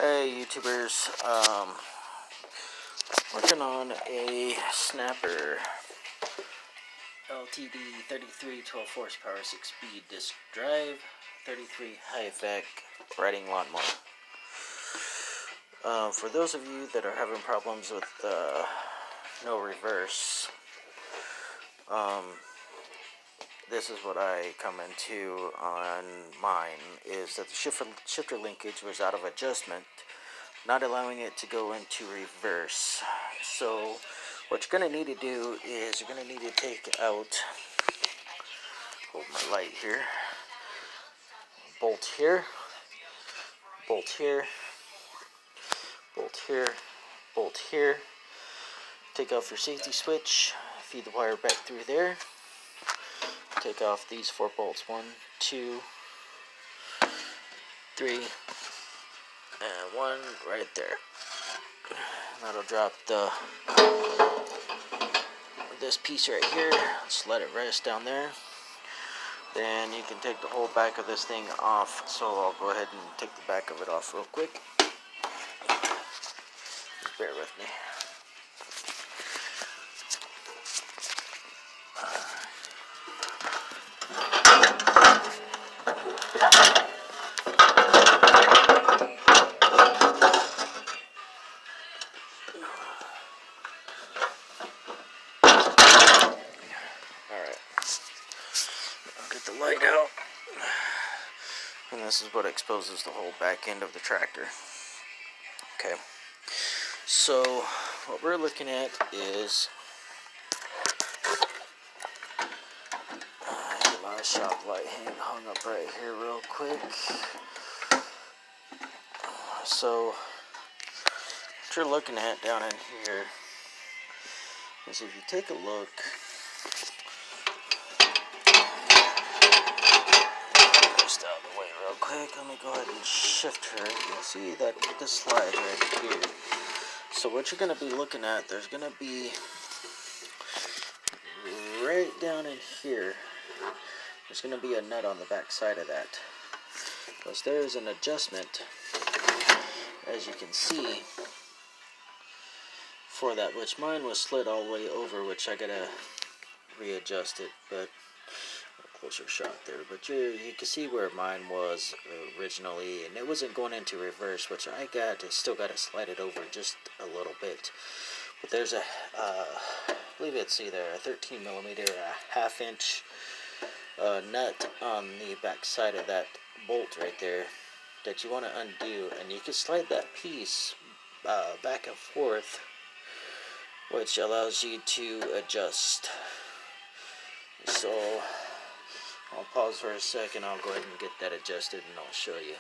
Hey YouTubers, working on a snapper LTD 33 12 horsepower 6-speed disc drive 33 high-vac riding lawnmower. For those of you that are having problems with no reverse, this is what I come into on mine, is that the shifter linkage was out of adjustment, not allowing it to go into reverse. So what you're going to need to do is you're going to need to take out, hold my light here, bolt here, bolt here, bolt here, bolt here, take off your safety switch, feed the wire back through there, take off these 4 bolts, 1, 2, 3, and 1 right there. That'll drop this piece right here. Just let it rest down there. Then you can take the whole back of this thing off. So I'll go ahead and take the back of it off real quick. Just bear with me. Get the light out, and this is what exposes the whole back end of the tractor. Okay, so what we're looking at is my shop light hung up right here real quick. So what you're looking at down in here is, if you take a look, out of the way real quick. Let me go ahead and shift her. You'll see that this slides right here. So what you're going to be looking at, there's going to be right down in here, there's going to be a nut on the back side of that, because there's an adjustment, as you can see, for that, which mine was slid all the way over, which I gotta readjust it, but closer shot there, but you can see where mine was originally, and it wasn't going into reverse, which I still got to slide it over just a little bit. But there's a I believe it's either a 13 millimeter or a 1/2 inch nut on the back side of that bolt right there that you want to undo, and you can slide that piece back and forth, which allows you to adjust. So I'll pause for a second. I'll go ahead and get that adjusted, and I'll show you.